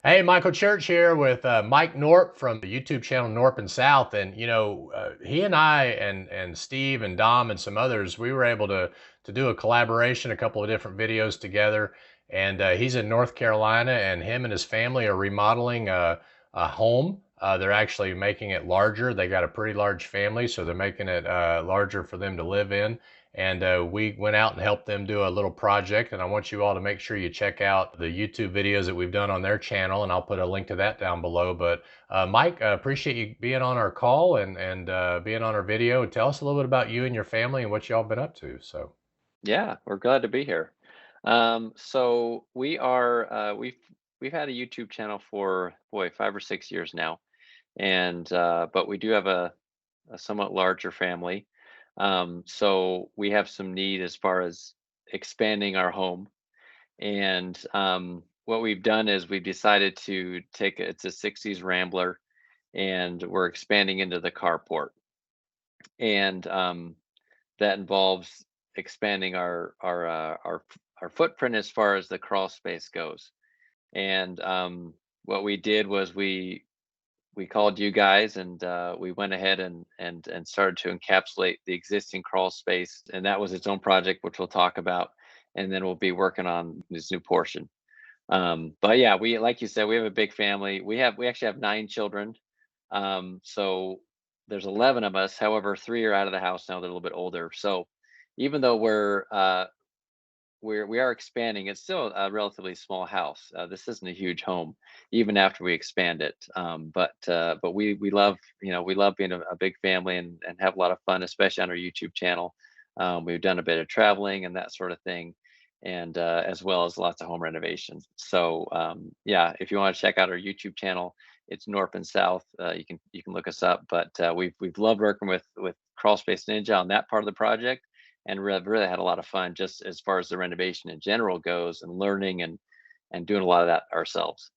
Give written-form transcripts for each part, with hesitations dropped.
Hey, Michael Church here with Mike Knorp from the YouTube channel Knorp and South, and he and I and Steve and Dom and some others, we were able to do a collaboration, a couple of different videos together. And he's in North Carolina, and him and his family are remodeling a home. They're actually making it larger. They got a pretty large family, so they're making it larger for them to live in. And we went out and helped them do a little project. And I want you all to make sure you check out the YouTube videos that we've done on their channel, and I'll put a link to that down below. But Mike, appreciate you being on our call and being on our video. Tell us a little bit about you and your family and what y'all been up to. So, Yeah, we're glad to be here. So we are we've had a YouTube channel for 5 or 6 years now, and but we do have a somewhat larger family. So we have some need as far as expanding our home, and what we've done is we've decided to it's a '60s Rambler, and we're expanding into the carport, and that involves expanding our footprint as far as the crawl space goes. And what we did was we called you guys, and we went ahead and started to encapsulate the existing crawl space, and that was its own project, which we'll talk about, and then we'll be working on this new portion. But yeah, we like you said, we have a big family. We actually have 9 children. So there's 11 of us. However, 3 are out of the house now. They're a little bit older. So even though we are expanding, it's still a relatively small house. This isn't a huge home, even after we expand it. But we love, we love being a big family, and have a lot of fun, especially on our YouTube channel. We've done a bit of traveling and that sort of thing, and as well as lots of home renovations. So yeah, if you want to check out our YouTube channel, it's North and South. You can look us up. But we've loved working with Crawl Space Ninja on that part of the project, and we've really had a lot of fun just as far as the renovation in general goes, and learning and doing a lot of that ourselves.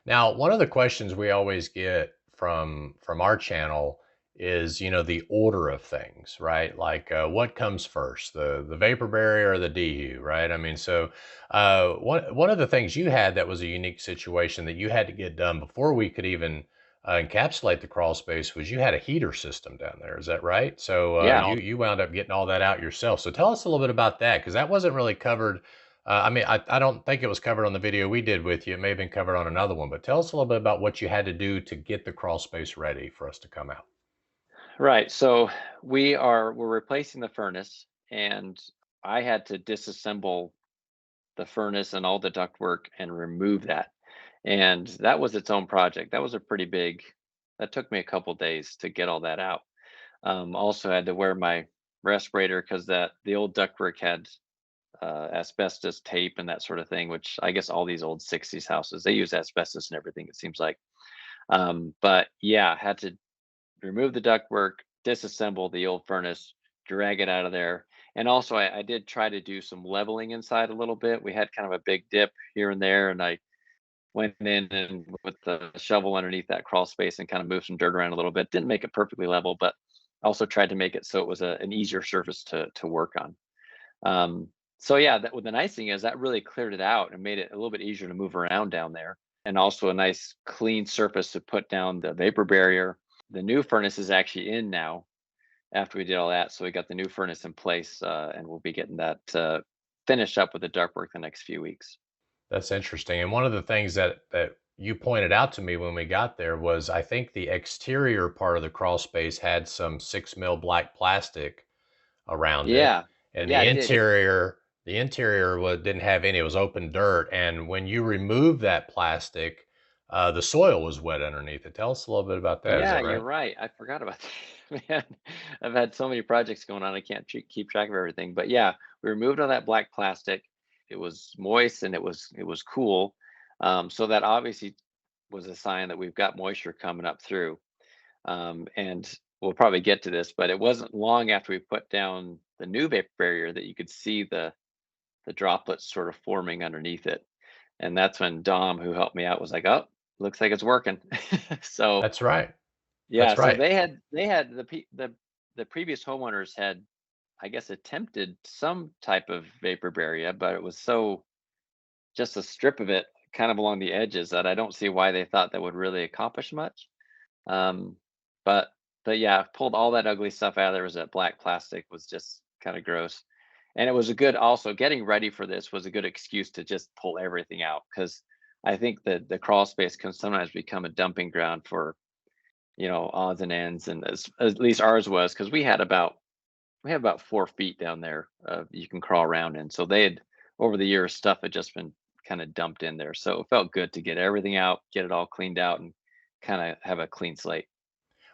now one of the questions we always get from our channel is, the order of things, right? Like, what comes first, the vapor barrier or the DU, right? I mean, so one of the things you had that was a unique situation that you had to get done before we could even encapsulate the crawl space was you had a heater system down there. Is that right? So Yeah. you wound up getting all that out yourself. So tell us a little bit about that, because that wasn't really covered. I mean, I don't think it was covered on the video we did with you. It may have been covered on another one, but tell us a little bit about what you had to do to get the crawl space ready for us to come out. Right. So we're replacing the furnace, and I had to disassemble the furnace and all the ductwork and remove that. And that was its own project. That was a pretty big, that took me a couple days to get all that out. Also had to wear my respirator because that the old ductwork had asbestos tape and that sort of thing, which I guess all these old '60s houses, they use asbestos and everything, it seems like. But yeah, had to remove the ductwork, disassemble the old furnace, drag it out of there. And also, I did try to do some leveling inside a little bit. We had kind of a big dip here and there, and I went in and with the shovel underneath that crawl space and kind of moved some dirt around a little bit. Didn't make it perfectly level, but also tried to make it so it was an easier surface to work on. So yeah, that, well, the nice thing is that really cleared it out and made it a little bit easier to move around down there, and also a nice clean surface to put down the vapor barrier. The new furnace is actually in now after we did all that, so we got the new furnace in place, and we'll be getting that finished up with the ductwork the next few weeks. That's interesting. And one of the things that you pointed out to me when we got there was I think the exterior part of the crawl space had some 6 mil black plastic around it, Yeah, and yeah, the it did. interior didn't have any. It was open dirt, and when you remove that plastic, the soil was wet underneath it. Tell us a little bit about that. Is Yeah, that you're right? right. I forgot about that. Man, I've had so many projects going on, I can't keep track of everything. But yeah, we removed all that black plastic. It was moist and it was cool. So that obviously was a sign that we've got moisture coming up through. And we'll probably get to this, but it wasn't long after we put down the new vapor barrier that you could see the droplets sort of forming underneath it. And that's when Dom, who helped me out, was like, "Oh, looks like it's working." So That's right. yeah, That's so right. they had the previous homeowners had, I guess, attempted some type of vapor barrier, but it was so just a strip of it kind of along the edges that I don't see why they thought that would really accomplish much. Um, but but yeah, pulled all that ugly stuff out of there. Was that black plastic was just kind of gross. And it was a good also getting ready for this was a good excuse to just pull everything out because I think that the crawl space can sometimes become a dumping ground for, odds and ends. And at least ours was because we have about 4 feet down there you can crawl around in. So they had over the years stuff had just been kind of dumped in there. So it felt good to get everything out, get it all cleaned out, and kind of have a clean slate.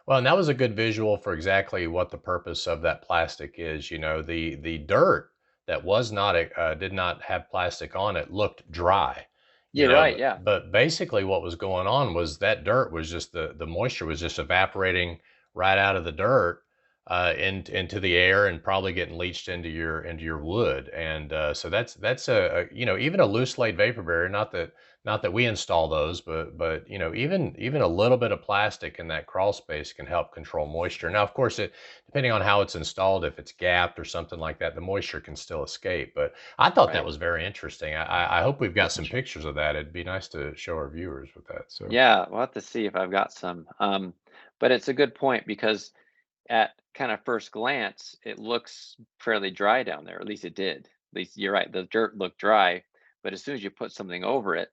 Well, and that was a good visual for exactly what the purpose of that plastic is. The dirt that was not did not have plastic on it looked dry. You're right. Yeah. But basically what was going on was that dirt was just the moisture was just evaporating right out of the dirt into the air and probably getting leached into your wood. And so that's even a loose laid vapor barrier. Not that we install those, but even a little bit of plastic in that crawl space can help control moisture. Now, of course, depending on how it's installed, if it's gapped or something like that, the moisture can still escape. But I thought that Right. was very interesting. I hope we've got some pictures of that. It'd be nice to show our viewers with that. So Yeah. We'll have to see if I've got some. But it's a good point because at kind of first glance, it looks fairly dry down there. At least it did. At least you're right. The dirt looked dry, but as soon as you put something over it,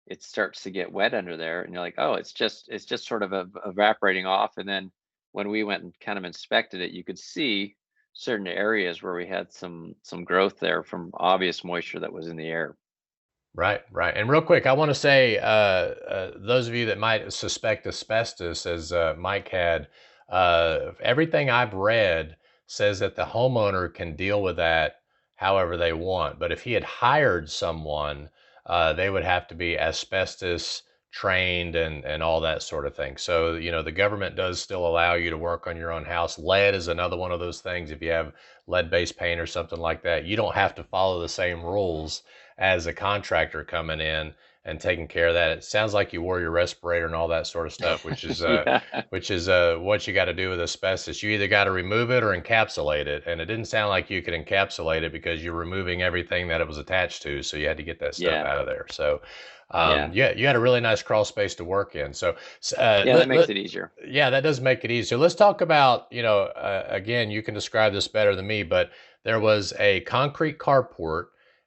it starts to get wet under there, and you're like, oh, it's just sort of evaporating off. And then when we went and kind of inspected it, you could see certain areas where we had some growth there from obvious moisture that was in the air. right, right. And real quick, I want to say, those of you that might suspect asbestos, as Mike had, everything I've read says that the homeowner can deal with that however they want. But if he had hired someone, they would have to be asbestos trained and all that sort of thing. So, the government does still allow you to work on your own house. Lead is another one of those things. If you have lead-based paint or something like that, you don't have to follow the same rules as a contractor coming in and taking care of that. It sounds like you wore your respirator and all that sort of stuff, which is Yeah, what you got to do with asbestos. You either got to remove it or encapsulate it, and it didn't sound like you could encapsulate it because you're removing everything that it was attached to. So you had to get that stuff yeah, out of there. So yeah, yeah, you had a really nice crawl space to work in. So yeah. That makes it easier. yeah, that does make it easy. So let's talk about, again, you can describe this better than me, but there was a concrete carport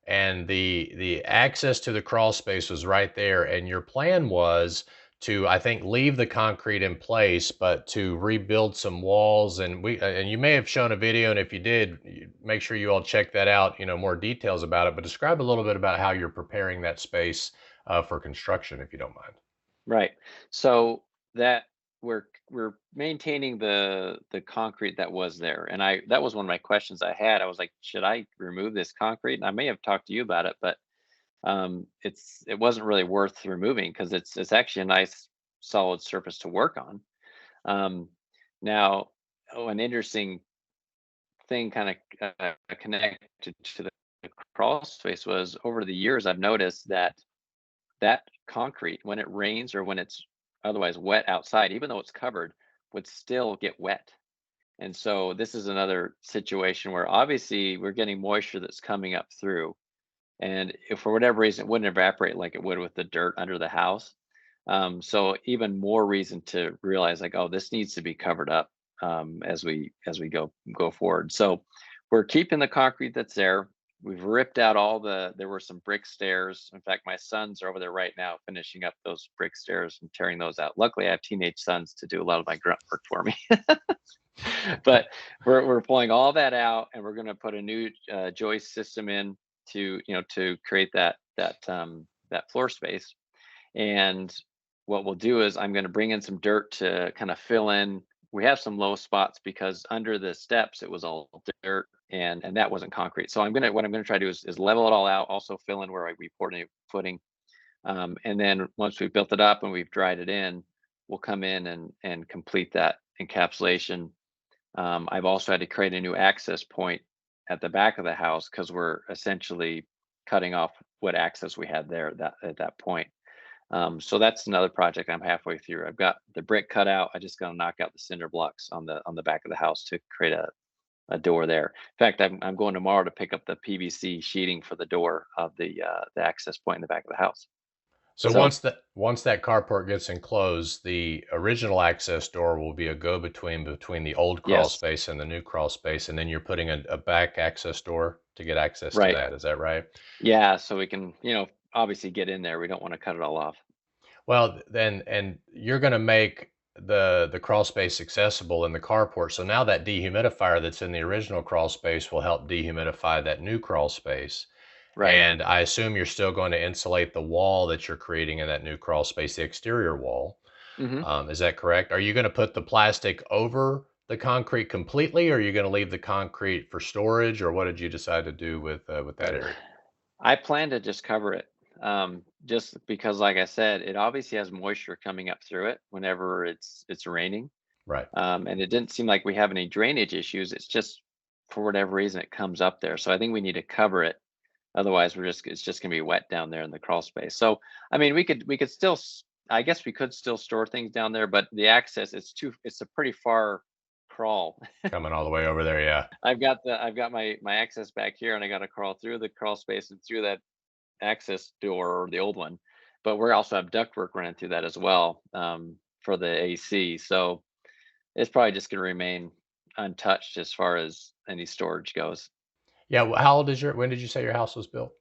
and the access to the crawl space was right there. And your plan was to, I think, leave the concrete in place, but to rebuild some walls. And you may have shown a video, and if you did, make sure you all check that out. More details about it. But describe a little bit about how you're preparing that space for construction, if you don't mind. Right. So that we're maintaining the concrete that was there. And I that was one of my questions I had. I was like, should I remove this concrete? And I may have talked to you about it, but it wasn't really worth removing because it's actually a nice solid surface to work on. Um, now, an interesting thing kind of connected to the crawl space was over the years I've noticed that concrete, when it rains or when it's otherwise wet outside, even though it's covered, would still get wet. And so this is another situation where obviously we're getting moisture that's coming up through. And if for whatever reason it wouldn't evaporate like it would with the dirt under the house. So even more reason to realize like, oh, this needs to be covered up as we go forward. So we're keeping the concrete that's there. We've ripped out there were some brick stairs. In fact, my sons are over there right now finishing up those brick stairs and tearing those out. Luckily, I have teenage sons to do a lot of my grunt work for me. But we're pulling all that out, and we're going to put a new joist system in to create that floor space. And what we'll do is I'm going to bring in some dirt to kind of fill in. We have some low spots because under the steps it was all dirt and that wasn't concrete. So what I'm gonna try to do is level it all out, also fill in where we poured new footing. And then once we've built it up and we've dried it in, we'll come in and complete that encapsulation. I've also had to create a new access point at the back of the house because we're essentially cutting off what access we had there at that point. So that's another project I'm halfway through. I've got the brick cut out. I just got to knock out the cinder blocks on the back of the house to create a door there. In fact, I'm going tomorrow to pick up the PVC sheeting for the door of the access point in the back of the house. So So once that carport gets enclosed, the original access door will be a go-between between the old crawl yes, space and the new crawl space, and then you're putting a back access door to get access to right. that. Is that right? Yeah, so we can, obviously get in there. We don't want to cut it all off. Well, then, and you're going to make the crawl space accessible in the carport. So now that dehumidifier that's in the original crawl space will help dehumidify that new crawl space. Right. And I assume you're still going to insulate the wall that you're creating in that new crawl space, the exterior wall. Hmm. Is that correct? Are you going to put the plastic over the concrete completely, or are you going to leave the concrete for storage, or what did you decide to do with that area? I plan to just cover it, just because, like I said, it obviously has moisture coming up through it whenever it's raining, Right. and it didn't seem like we have any drainage issues. It's just for whatever reason it comes up there. So I think we need to cover it. Otherwise, it's just gonna be wet down there in the crawl space. So I mean, we could still, I guess we could still store things down there, but the access, it's a pretty far crawl. Coming all the way over there, yeah. I've got my access back here, and I got to crawl through the crawl space and through that access door, or the old one. But we also have ductwork running through that as well, for the AC. So it's probably just going to remain untouched as far as any storage goes. Yeah. How old is when did you say your house was built?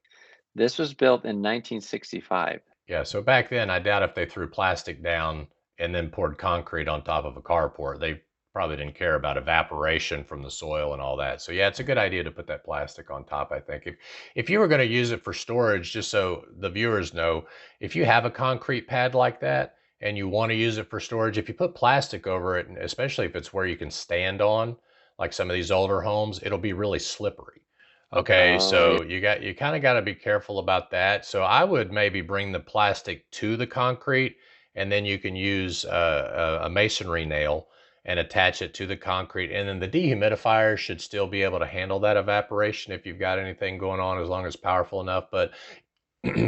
This was built in 1965. Yeah, so back then, I doubt if they threw plastic down and then poured concrete on top of a carport. They probably didn't care about evaporation from the soil and all that. So yeah, it's a good idea to put that plastic on top, I think. If you were going to use it for storage, just so the viewers know, if you have a concrete pad like that and you want to use it for storage, if you put plastic over it, and especially if it's where you can stand on, like some of these older homes, it'll be really slippery. Okay, Oh, yeah. so you kind of got to be careful about that. So I would maybe bring the plastic to the concrete, and then you can use a masonry nail and attach it to the concrete. And then the dehumidifier should still be able to handle that evaporation if you've got anything going on, as long as it's powerful enough. But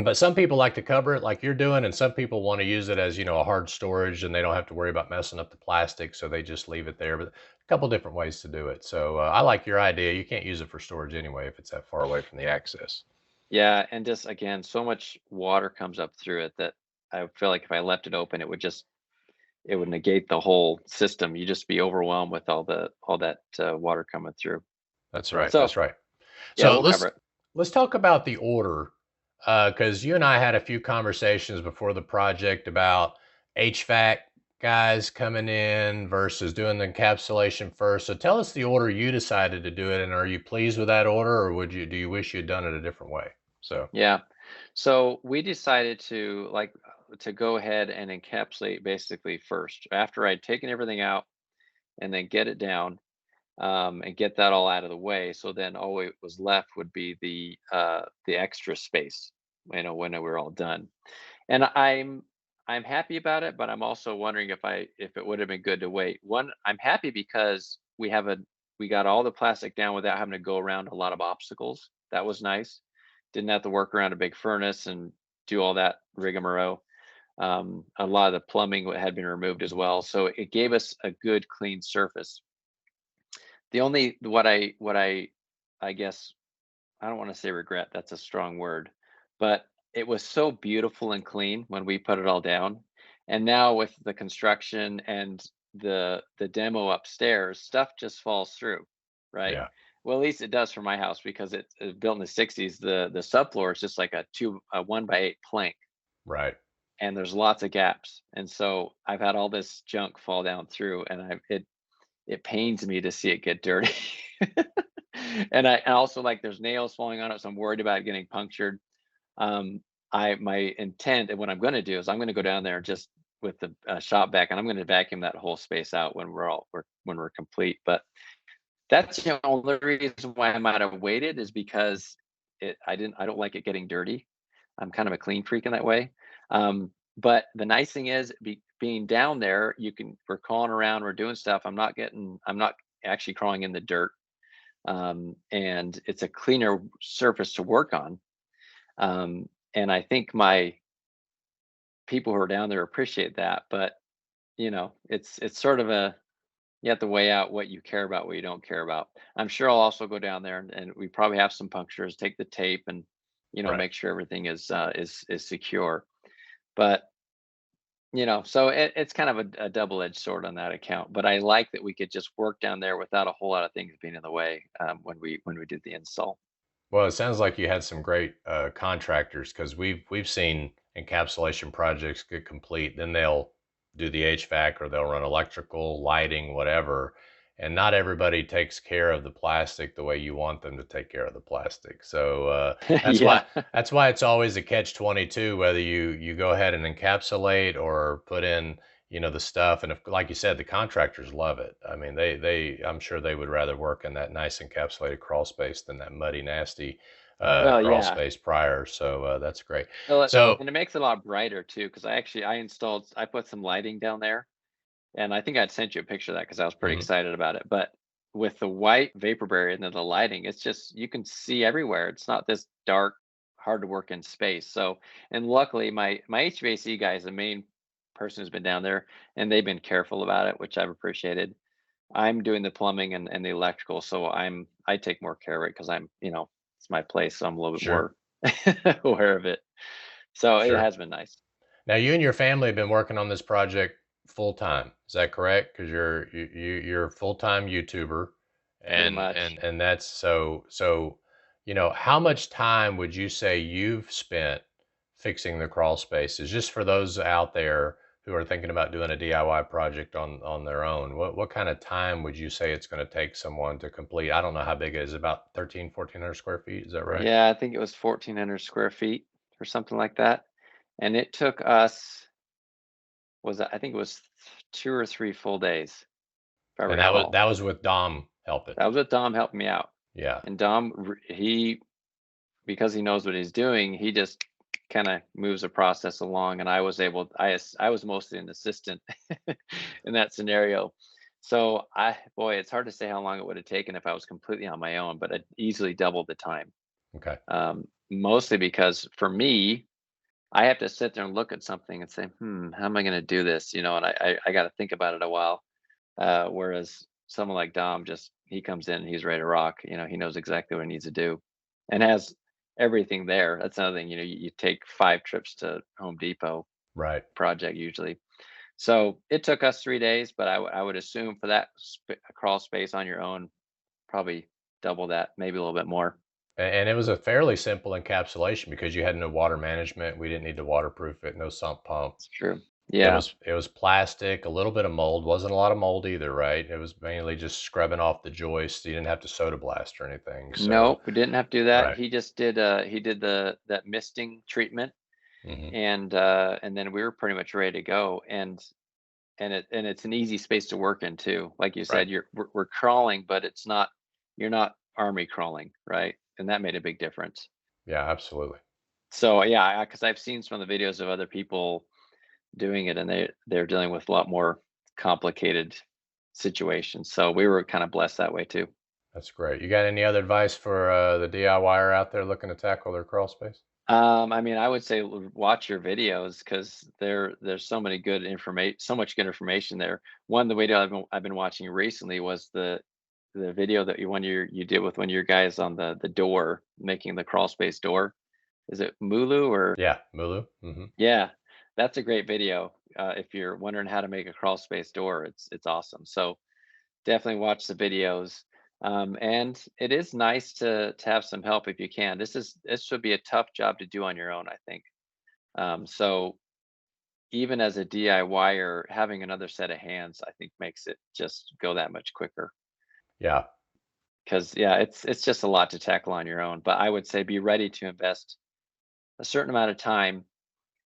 but some people like to cover it like you're doing, and some people want to use it as, a hard storage, and they don't have to worry about messing up the plastic, so they just leave it there. But a couple different ways to do it. So I like your idea. You can't use it for storage anyway if it's that far away from the access. Yeah, and just again, so much water comes up through it that I feel like if I left it open, it would negate the whole system. You just be overwhelmed with all that water coming through. That's right. So That's right. yeah, So we'll cover it. let's talk about the order, because you and I had a few conversations before the project about HVAC guys coming in versus doing the encapsulation first. So tell us the order you decided to do it, and are you pleased with that order, or do you wish you'd done it a different way? So Yeah. So we decided to go ahead and encapsulate basically first after I'd taken everything out, and then get it down, and get that all out of the way. So then all it was left would be the extra space, when we were all done. And I'm happy about it, but I'm also wondering if it would have been good to wait. One, I'm happy because we got all the plastic down without having to go around a lot of obstacles. That was nice. Didn't have to work around a big furnace and do all that rigmarole. A lot of the plumbing had been removed as well, so it gave us a good clean surface. The only what I guess, I don't want to say regret, that's a strong word, but it was so beautiful and clean when we put it all down. And now with the construction and the demo upstairs, stuff just falls through, right? yeah, Well, at least it does for my house because it's built in the 60s. The subfloor is just like a 1 by 8 plank, right. and there's lots of gaps. And so I've had all this junk fall down through, and it pains me to see it get dirty. And also, like, there's nails falling on it, so I'm worried about it getting punctured. My intent and what I'm going to do is I'm going to go down there just with the shop vac, and I'm going to vacuum that whole space out when we're complete. But that's the only reason why I might have waited, is because I don't like it getting dirty. I'm kind of a clean freak in that way. But the nice thing is, being down there, we're crawling around, we're doing stuff. I'm not actually crawling in the dirt, and it's a cleaner surface to work on. And I think my people who are down there appreciate that. But it's sort of you have to weigh out what you care about, what you don't care about. I'm sure I'll also go down there, and we probably have some punctures, take the tape, and Right. make sure everything is secure. But so it's kind of a double-edged sword on that account. But I like that we could just work down there without a whole lot of things being in the way when we did the install. Well, it sounds like you had some great contractors because we've seen encapsulation projects get complete, then they'll do the HVAC or they'll run electrical, lighting, whatever, and not everybody takes care of the plastic the way you want them to take care of the plastic. So that's why Yeah. that's why it's always a catch-22 whether you go ahead and encapsulate or put in the stuff. And if, like you said, the contractors love it. I mean, I'm sure they would rather work in that nice encapsulated crawl space than that muddy, nasty Well, crawl yeah. space prior. So that's great. Well, So and it makes it a lot brighter too, because I put some lighting down there, and I think I'd sent you a picture of that because I was pretty mhm, excited about it. But with the white vapor barrier and then the lighting, it's just you can see everywhere. It's not this dark, hard to work in space. So, and luckily, my HVAC guy is the main person who's been down there, and they've been careful about it, which I've appreciated. I'm doing the plumbing and the electrical, so I take more care of it because it's my place, so I'm a little bit sure, more aware of it. So it sure. has been nice. Now you and your family have been working on this project full time. Is that correct? Because you're a full time YouTuber, Pretty and much. that's so. How much time would you say you've spent fixing the crawl spaces? Just for those out there who are thinking about doing a DIY project on their own, what kind of time would you say it's going to take someone to complete? I don't know how big it is. About 1,400 square feet. Is that right? Yeah, I think it was 1,400 square feet or something like that. And it took us, I think it was 2 or 3 full days, if I And that was recall. with Dom helping. That was with Dom helping me out. Yeah. And because he knows what he's doing, he just kind of moves the process along. And I was mostly an assistant in that scenario. So boy, it's hard to say how long it would have taken if I was completely on my own, but it easily doubled the time. Okay. Mostly because for me, I have to sit there and look at something and say, how am I going to do this? And I got to think about it a while. Whereas someone like Dom, just he comes in, he's ready to rock. He knows exactly what he needs to do, and has everything there. That's another thing. You take 5 trips to Home Depot Right. project usually. So it took us 3 days, but I would assume for that crawl space on your own, probably double that, maybe a little bit more. And it was a fairly simple encapsulation because you had no water management. We didn't need to waterproof it, no sump pump. It's true. It Yeah. was it was plastic, a little bit of mold, wasn't a lot of mold either, right? It was mainly just scrubbing off the joists. You didn't have to soda blast or anything. So, No, we didn't have to do that. right. He did that misting treatment, Hmm. and then we were pretty much ready to go. And it's an easy space to work in too. Like you Right. said, we're crawling, but you're not army crawling, right? And that made a big difference. Yeah, absolutely. So yeah, because I've seen some of the videos of other people doing it, and they're dealing with a lot more complicated situations. So we were kind of blessed that way too. That's great. You got any other advice for the DIYer out there looking to tackle their crawl space? I mean, I would say watch your videos because there's so much good information there. The video I've been watching recently was the video that you did with one of your guys on the door, making the crawl space door. Is it Mulu or? Yeah, Mulu. Yeah, that's a great video. If you're wondering how to make a crawl space door, it's awesome. So definitely watch the videos. And it is nice to have some help if you can. This should be a tough job to do on your own, I think. So even as a DIYer, having another set of hands, I think makes it just go that much quicker. Yeah, Because yeah, it's just a lot to tackle on your own. But I would say be ready to invest a certain amount of time.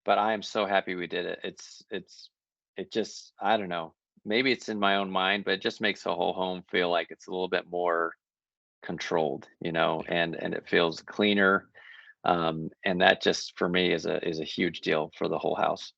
But I am so happy we did it. It just, I don't know. Maybe it's in my own mind, but it just makes the whole home feel like it's a little bit more controlled, and it feels cleaner. And that just for me is a huge deal for the whole house.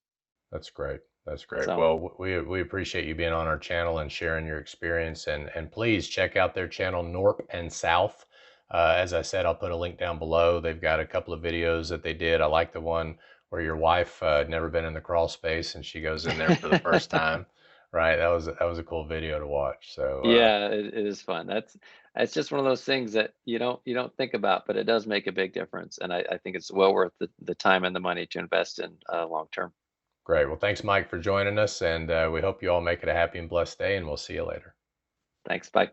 that's great. That's great. So Well, we appreciate you being on our channel and sharing your experience. And please check out their channel, Knorpp and South. As I said, I'll put a link down below. They've got a couple of videos that they did. I like the one where your wife had never been in the crawl space and she goes in there for the first time. Right. That was a cool video to watch. So yeah, it is fun. It's just one of those things that you don't think about, but it does make a big difference. And I think it's well worth the time and the money to invest in long term. Great. Well, thanks, Mike, for joining us, and we hope you all make it a happy and blessed day, and we'll see you later. Thanks. Bye.